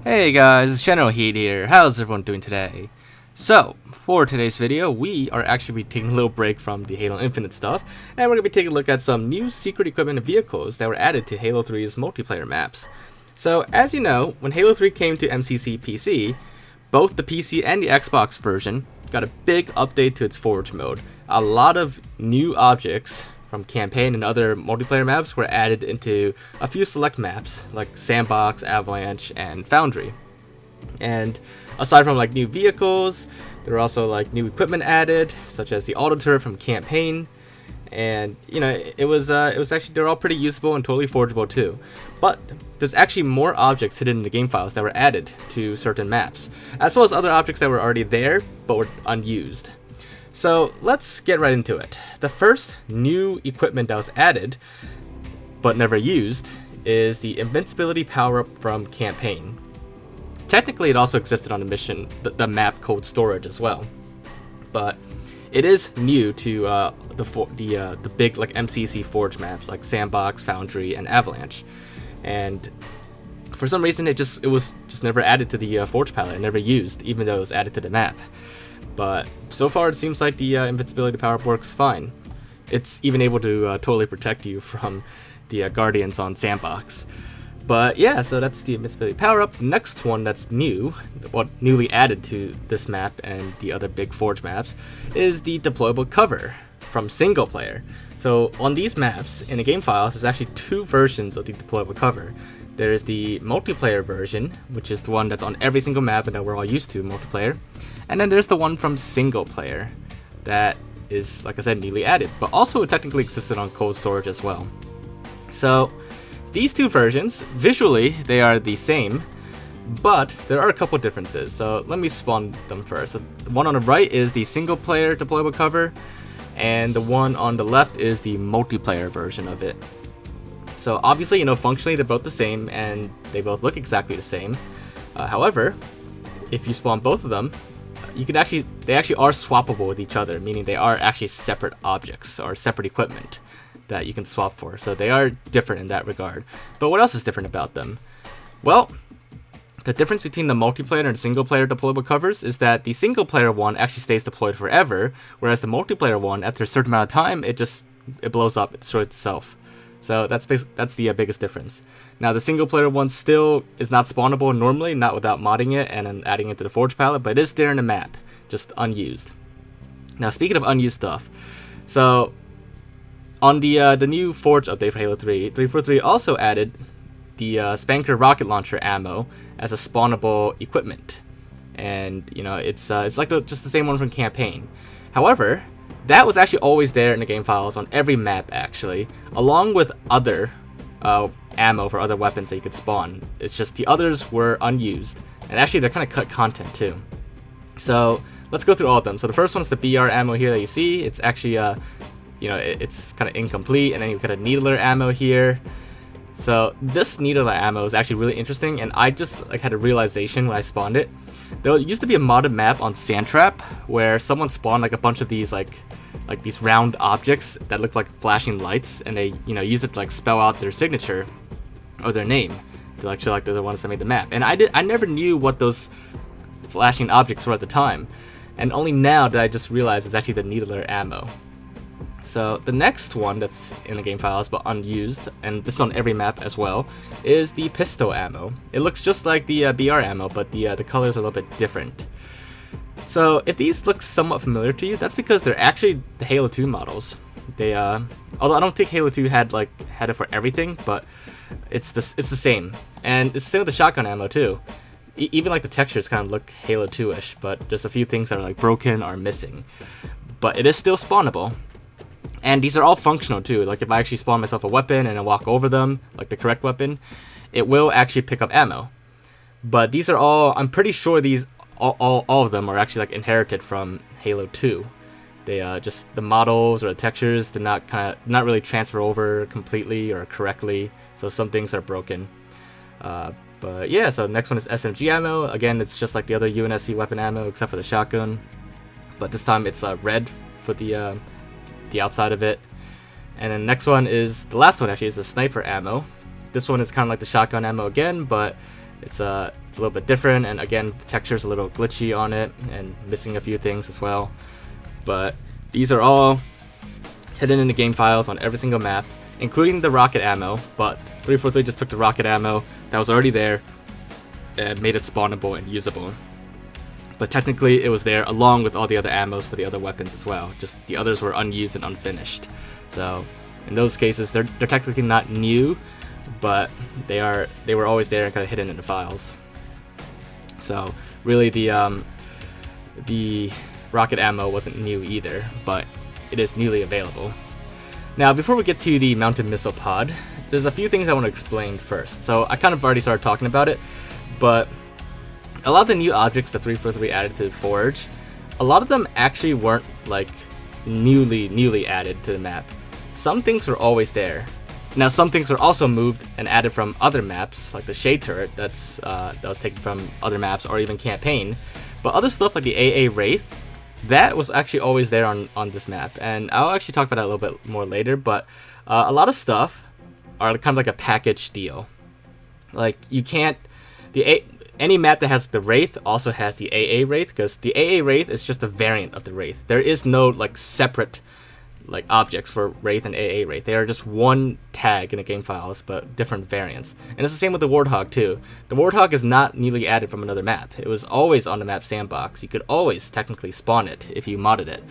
Hey guys, it's Generalkidd here. How's everyone doing today? So, for today's video, we are actually taking a little break from the Halo Infinite stuff, and we're going to be taking a look at some new secret equipment and vehicles that were added to Halo 3's multiplayer maps. So, as you know, when Halo 3 came to MCC PC, both the PC and the Xbox version got a big update to its Forge mode. A lot of new objects from campaign and other multiplayer maps were added into a few select maps like Sandbox, Avalanche, and Foundry. And aside from like new vehicles, there were also like new equipment added, such as the auto turret from campaign. And you know, it was actually, they're all pretty usable and totally forgeable too. But there's actually more objects hidden in the game files that were added to certain maps, as well as other objects that were already there but were unused. So let's get right into it. The first new equipment that was added, but never used, is the invincibility power-up from campaign. Technically, it also existed on the mission, the map Cold Storage as well, but it is new to the big like MCC Forge maps like Sandbox, Foundry, and Avalanche. And for some reason, it was just never added to the Forge palette, never used, even though it was added to the map. But so far, it seems like the invincibility power-up works fine. It's even able to totally protect you from the Guardians on Sandbox. But yeah, so that's the invincibility power-up. Next one that's new, newly added to this map and the other big Forge maps, is the Deployable Cover from single player. So on these maps, in the game files, there's actually two versions of the Deployable Cover. There's the multiplayer version, which is the one that's on every single map and that we're all used to, multiplayer. And then there's the one from single player that is, like I said, newly added, but also technically existed on Cold Storage as well. So these two versions, visually, they are the same, but there are a couple differences. So let me spawn them first. So the one on the right is the single player deployable cover, and the one on the left is the multiplayer version of it. So obviously, you know, functionally they're both the same and they both look exactly the same. However, if you spawn both of them, they actually are swappable with each other, meaning they are actually separate objects or separate equipment that you can swap for. So they are different in that regard. But what else is different about them? Well, the difference between the multiplayer and single player deployable covers is that the single player one actually stays deployed forever, whereas the multiplayer one, after a certain amount of time, it blows up, it destroys itself. So that's the biggest difference. Now the single player one still is not spawnable normally, not without modding it and then adding it to the Forge palette, but it is there in the map, just unused. Now speaking of unused stuff, so on the new Forge update for Halo 3, 343 also added the Spanker rocket launcher ammo as a spawnable equipment, and you know it's like just the same one from campaign. However, that was actually always there in the game files on every map, actually, along with other ammo for other weapons that you could spawn. It's just the others were unused, and actually they're kind of cut content too. So let's go through all of them. So the first one is the BR ammo here that you see. It's actually you know, it's kind of incomplete, and then you've got a needler ammo here. So this needler ammo is actually really interesting, and I just like had a realization when I spawned it. There used to be a modded map on Sandtrap where someone spawned like a bunch of these like these round objects that look like flashing lights, and they, you know, use it to like spell out their signature or their name to like show like they're the ones that made the map. And I never knew what those flashing objects were at the time, and only now did I just realize it's actually the needler ammo. So the next one that's in the game files but unused, and this is on every map as well, is the pistol ammo. It looks just like the BR ammo, but the colors are a little bit different. So if these look somewhat familiar to you, that's because they're actually the Halo 2 models. They although I don't think Halo 2 had it for everything, but it's the same, and it's the same with the shotgun ammo too. Even like the textures kind of look Halo 2-ish, but there's a few things that are like broken or missing. But it is still spawnable. And these are all functional too. Like if I actually spawn myself a weapon and I walk over them, like the correct weapon, it will actually pick up ammo. But these are all, I'm pretty sure these, all of them are actually like inherited from Halo 2. They just, the models or the textures did not really transfer over completely or correctly. So some things are broken. But yeah, so the next one is SMG ammo. Again, it's just like the other UNSC weapon ammo except for the shotgun. But this time it's red for the outside of it. And then the next one is, the last one actually, is the sniper ammo. This one is kind of like the shotgun ammo again, but It's a little bit different, and again, the texture's a little glitchy on it and missing a few things as well. But these are all hidden in the game files on every single map, including the rocket ammo. But 343 just took the rocket ammo that was already there and made it spawnable and usable. But technically it was there along with all the other ammos for the other weapons as well. Just the others were unused and unfinished. So in those cases, they're technically not new, but they were always there and kind of hidden in the files. So really the rocket ammo wasn't new either, but it is newly available. Now before we get to the mounted missile pod, there's a few things I want to explain first. So I kind of already started talking about it, but a lot of the new objects that 343 added to the Forge, a lot of them actually weren't like newly added to the map. Some things were always there. Now some things were also moved and added from other maps, like the Shade Turret that was taken from other maps or even Campaign. But other stuff like the AA Wraith, that was actually always there on this map, and I'll actually talk about that a little bit more later. But a lot of stuff are kind of like a package deal. Like you can't, any map that has the Wraith also has the AA Wraith, because the AA Wraith is just a variant of the Wraith. There is no like separate like objects for Wraith and AA Wraith. They are just one tag in the game files, but different variants. And it's the same with the Warthog too. The Warthog is not newly added from another map. It was always on the map sandbox. You could always technically spawn it if you modded it.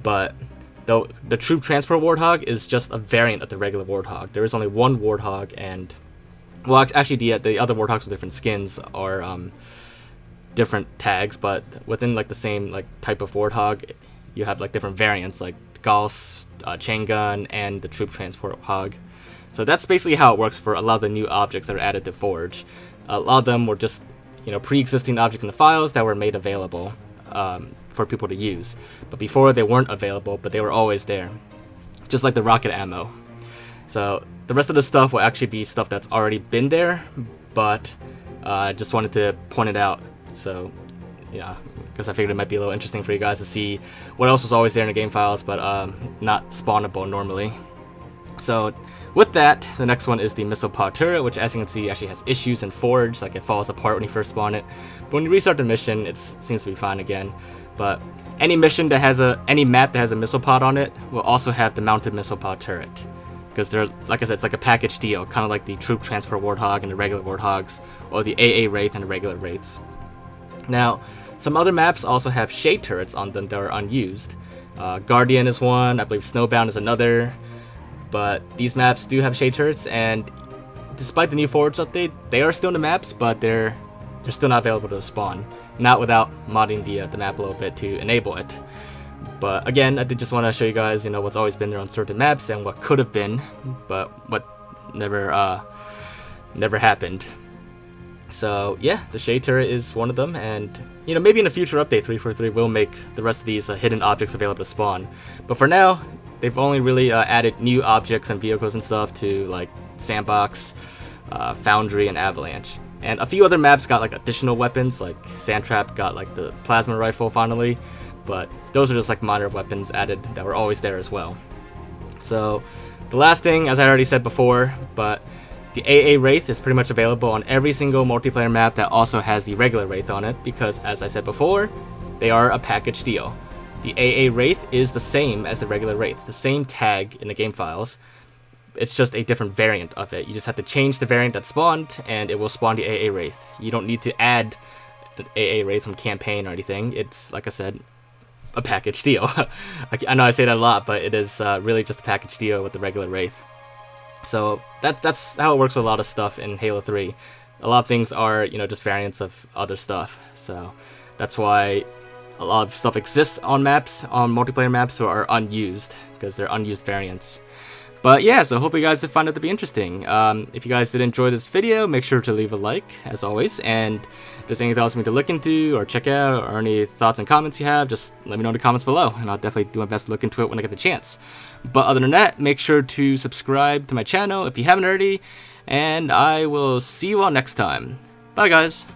But though the Troop Transport Warthog is just a variant of the regular Warthog. There is only one Warthog, and well, actually the other Warthogs with different skins are different tags, but within like the same like type of Warthog, you have like different variants like Gauss, Chain Gun, and the Troop Transport Hog. So that's basically how it works for a lot of the new objects that are added to Forge. A lot of them were just, you know, pre-existing objects in the files that were made available for people to use. But before, they weren't available, but they were always there. Just like the rocket ammo. So the rest of the stuff will actually be stuff that's already been there, but I just wanted to point it out. So, yeah, because I figured it might be a little interesting for you guys to see what else was always there in the game files, but not spawnable normally. So with that, the next one is the missile pod turret, which as you can see actually has issues in Forge, like it falls apart when you first spawn it. But when you restart the mission, it seems to be fine again. But any mission that has any map that has a missile pod on it will also have the mounted missile pod turret, because they're, like I said, it's like a package deal, kind of like the Troop Transport Warthog and the regular Warthogs, or the AA Wraith and the regular Wraiths. Now, some other maps also have shade turrets on them that are unused. Guardian is one, I believe Snowbound is another, but these maps do have shade turrets, and despite the new Forge update, they are still in the maps, but they're still not available to spawn. Not without modding the map a little bit to enable it. But again, I did just want to show you guys, you know, what's always been there on certain maps and what could have been, but what never happened. So yeah, the shade turret is one of them, and you know, maybe in a future update 343 will make the rest of these hidden objects available to spawn. But for now, they've only really added new objects and vehicles and stuff to like Sandbox, Foundry, and Avalanche. And a few other maps got like additional weapons, like Sandtrap got like the plasma rifle finally, but those are just like minor weapons added that were always there as well. So the last thing, as I already said before, but the AA Wraith is pretty much available on every single multiplayer map that also has the regular Wraith on it, because as I said before, they are a package deal. The AA Wraith is the same as the regular Wraith, the same tag in the game files. It's just a different variant of it. You just have to change the variant that spawned, and it will spawn the AA Wraith. You don't need to add an AA Wraith from Campaign or anything. It's, like I said, a package deal. I know I say that a lot, but it is really just a package deal with the regular Wraith. So that's how it works with a lot of stuff in Halo 3. A lot of things are, you know, just variants of other stuff. So that's why a lot of stuff exists on maps, on multiplayer maps, or are unused, because they're unused variants. But yeah, so hopefully you guys did find it to be interesting. If you guys did enjoy this video, make sure to leave a like, as always. And if there's anything else for me to look into or check out, or any thoughts and comments you have, just let me know in the comments below, and I'll definitely do my best to look into it when I get the chance. But other than that, make sure to subscribe to my channel if you haven't already, and I will see you all next time. Bye, guys!